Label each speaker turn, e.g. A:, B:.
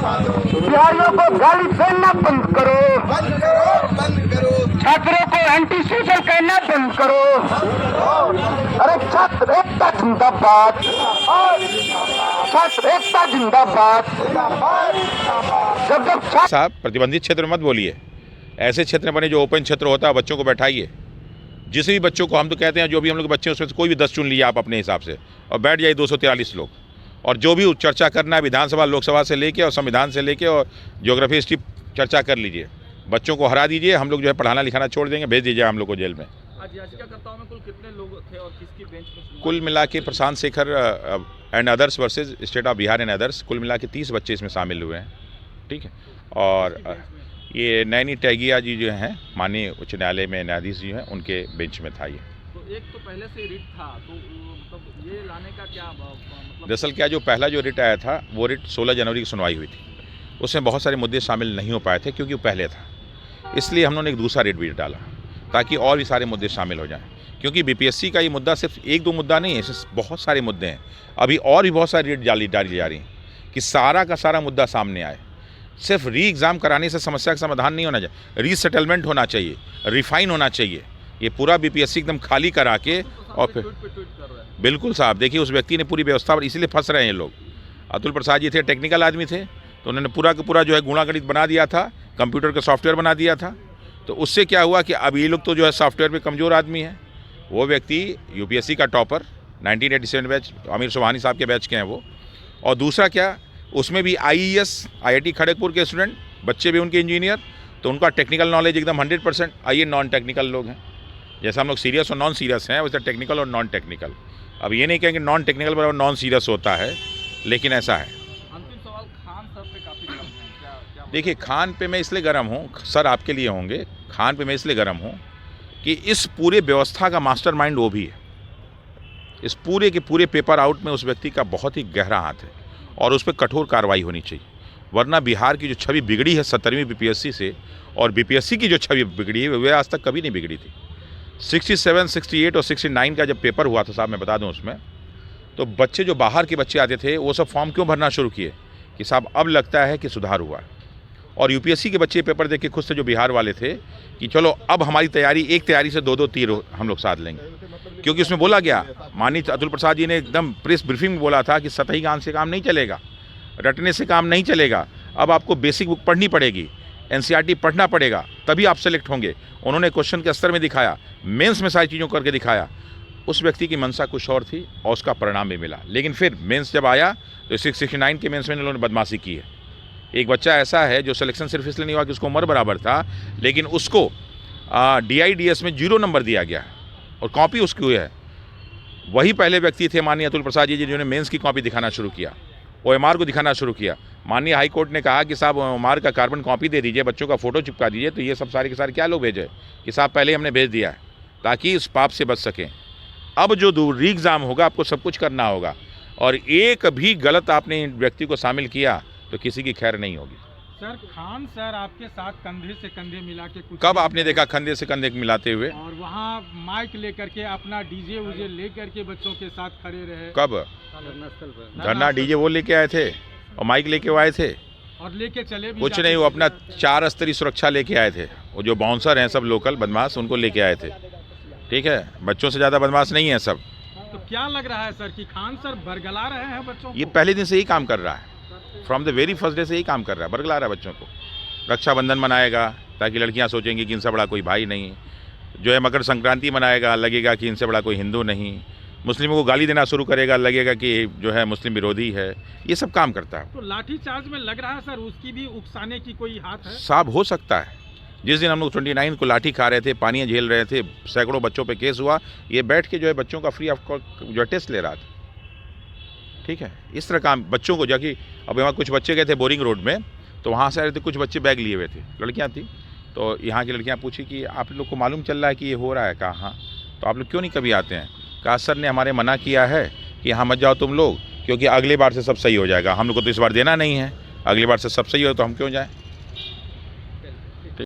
A: बिहारियों को गाली देना बंद करो, छात्रों को एंटी सोशल कहना बंद करो। अरे छात्र एकता जिंदाबाद, छात्र एकता जिंदाबाद। जब
B: साहब प्रतिबंधित क्षेत्र में मत बोलिए, ऐसे क्षेत्र में बने जो ओपन क्षेत्र होता है बच्चों को बैठाइए। जिस भी बच्चों को हम तो कहते हैं जो भी हम लोग बच्चे उसमें से कोई भी 10 चुन लीजिए आप अपने हिसाब से और बैठ जाइए 243 लोग, और जो भी चर्चा करना है विधानसभा लोकसभा से लेके और संविधान से लेके और ज्योग्राफी हिस्ट्री चर्चा कर लीजिए। बच्चों को हरा दीजिए, हम लोग जो है पढ़ाना लिखाना छोड़ देंगे, भेज दीजिए हम लोग को जेल में।
C: आज याचिकाकर्ताओं में कुल कितने लोग थे और किसकी बेंच में?
B: कुल मिला के Prashant Shekhar and others versus state of Bihar and others, कुल मिला के 30 बच्चे इसमें शामिल हुए हैं। ठीक है, और ये नैनी टैगिया जी जो हैं माननीय उच्च न्यायालय में न्यायाधीश जी हैं, उनके बेंच में था ये।
C: तो एक तो पहले से रिट था, तो मतलब ये लाने का क्या मतलब?
B: दरअसल क्या जो पहला जो रिट आया था वो रिट 16 जनवरी की सुनवाई हुई थी, उसमें बहुत सारे मुद्दे शामिल नहीं हो पाए थे क्योंकि वो पहले था, इसलिए हम लोगों ने एक दूसरा रिट भी डाला ताकि और भी सारे मुद्दे शामिल हो जाएं। क्योंकि बीपीएससी का ये मुद्दा सिर्फ एक दो मुद्दा नहीं है, इसमें बहुत सारे मुद्दे हैं। अभी और भी बहुत सारी रिट डाली जा रही हैं कि सारा का सारा मुद्दा सामने आए। सिर्फ री एग्ज़ाम कराने से समस्या का समाधान नहीं होना चाहिए, रीसेटलमेंट होना चाहिए, रिफाइन होना चाहिए। ये पूरा बीपीएससी एकदम खाली करा के और फिर बिल्कुल साहब देखिए उस व्यक्ति ने पूरी व्यवस्था पर, इसीलिए फंस रहे हैं लोग। अतुल प्रसाद जी थे, टेक्निकल आदमी थे, तो उन्होंने पूरा का पूरा जो है गुणागणित बना दिया था, कंप्यूटर का सॉफ्टवेयर बना दिया था। तो उससे क्या हुआ कि अब ये लोग तो जो है सॉफ्टवेयर पे कमज़ोर आदमी है। वो व्यक्ति यूपीएससी का टॉपर 1987 बैच आमिर सुबहानी साहब के बैच के हैं वो। और दूसरा क्या, उसमें भी आईईएस आईआईटी खड़गपुर के स्टूडेंट, बच्चे भी उनके इंजीनियर, तो उनका टेक्निकल नॉलेज एकदम 100%। आइए नॉन टेक्निकल लोग हैं, जैसे हम लोग सीरियस और नॉन सीरियस हैं वैसे टेक्निकल और नॉन टेक्निकल। अब ये नहीं कहेंगे नॉन टेक्निकल बराबर नॉन सीरियस होता है, लेकिन ऐसा है।
C: अंतिम सवाल, खान सर पे काफ़ी गर्म है, क्या?
B: देखिए खान पे मैं इसलिए गर्म हूँ, सर आपके लिए होंगे, खान पे मैं इसलिए गर्म हूँ कि इस पूरे व्यवस्था का मास्टरमाइंड वो भी है। इस पूरे के पूरे पेपर आउट में उस व्यक्ति का बहुत ही गहरा हाथ है और उस पर कठोर कार्रवाई होनी चाहिए, वरना बिहार की जो छवि बिगड़ी है 17वीं बीपीएससी से, और बीपीएससी की जो छवि बिगड़ी है वह आज तक कभी नहीं बिगड़ी थी। 67, 68 और 69 का जब पेपर हुआ था साहब, मैं बता दूं उसमें, तो बच्चे जो बाहर के बच्चे आते थे वो सब फॉर्म क्यों भरना शुरू किए कि साहब अब लगता है कि सुधार हुआ। और यूपीएससी के बच्चे पेपर देख के खुश थे जो बिहार वाले थे कि चलो अब हमारी तैयारी, एक तैयारी से दो तीर हम लोग साध लेंगे। क्योंकि उसमें बोला गया, माननीय अतुल प्रसाद जी ने एकदम प्रेस ब्रीफिंग में बोला था कि सतही ज्ञान से काम नहीं चलेगा, रटने से काम नहीं चलेगा, अब आपको बेसिक बुक पढ़नी पड़ेगी, एनसीईआरटी पढ़ना पड़ेगा, तभी आप सेलेक्ट होंगे। उन्होंने क्वेश्चन के स्तर में दिखाया, मेंस में सारी चीज़ों करके दिखाया। उस व्यक्ति की मंशा कुछ और थी और उसका परिणाम भी मिला। लेकिन फिर मेंस जब आया तो 669 के मेंस में उन्होंने बदमाशी की है। एक बच्चा ऐसा है जो सिलेक्शन सिर्फ इसलिए नहीं हुआ कि उसको उम्र बराबर था, लेकिन उसको DIDS में 0 नंबर दिया गया और कॉपी उसकी हुई है। वही पहले व्यक्ति थे माननीय अतुल प्रसाद जी जिन्होंने मेंस की कॉपी दिखाना शुरू किया, OMR को दिखाना शुरू किया। माननीय हाई कोर्ट ने कहा कि साहब OMR का कार्बन कॉपी दे दीजिए, बच्चों का फोटो चिपका दीजिए। तो ये सब सारे के सारे क्या लोग भेजे कि साहब पहले ही हमने भेज दिया है ताकि इस पाप से बच सकें। अब जो री एग्ज़ाम होगा आपको सब कुछ करना होगा, और एक भी गलत आपने व्यक्ति को शामिल किया तो किसी की खैर नहीं होगी।
D: सर खान सर आपके साथ कंधे से कंधे मिला के कुछ,
B: कब आपने देखा कंधे से कंधे मिलाते हुए?
D: और वहाँ माइक लेकर के अपना डीजे उजे लेकर के बच्चों के साथ खड़े रहे।
B: कब? धरना डीजे वो लेके आए थे और माइक लेके आए थे
D: और लेके चले भी
B: कुछ नहीं, वो अपना 4 स्तरीय सुरक्षा लेके आए थे। वो जो बाउंसर हैं सब लोकल बदमाश, उनको लेके आए थे। ठीक है, बच्चों से ज़्यादा बदमाश नहीं है सब।
D: तो क्या लग रहा है सर कि खान सर बरगला रहे हैं बच्चों को?
B: ये पहले दिन से ही काम कर रहा है, from the very first day से ही काम कर रहा है, बरगला रहा है बच्चों को। रक्षाबंधन मनाएगा ताकि लड़कियां सोचेंगी कि इनसे बड़ा कोई भाई नहीं, जो है मकर संक्रांति मनाएगा लगेगा कि इनसे बड़ा कोई हिंदू नहीं, मुस्लिमों को गाली देना शुरू करेगा लगेगा कि जो है मुस्लिम विरोधी है। ये सब काम करता है।
D: तो लाठी चार्ज में लग रहा है सर उसकी भी उकसाने की कोई हाथ है?
B: साहब हो सकता है। जिस दिन हम लोग 29 को लाठी खा रहे थे, पानी झेल रहे थे, सैकड़ों बच्चों पे केस हुआ, ये बैठ के जो है बच्चों का फ्री ऑफ कॉस्ट जो टेस्ट ले रहा था। ठीक है, इस तरह काम बच्चों को, जाकि अब यहाँ कुछ बच्चे गए थे बोरिंग रोड में, तो वहाँ से आ रहे थे कुछ बच्चे बैग लिए हुए थे, लड़कियाँ थी, तो यहाँ की लड़कियाँ पूछी कि आप लोग को मालूम चल रहा है कि ये हो रहा है? कहा हाँ। तो आप लोग क्यों नहीं कभी आते हैं? कहा सर ने हमारे मना किया है कि यहाँ मत जाओ तुम लोग, क्योंकि अगली बार से सब सही हो जाएगा। हम लोग को तो इस बार देना नहीं है, अगली बार से सब सही हो तो हम क्यों जाएँ।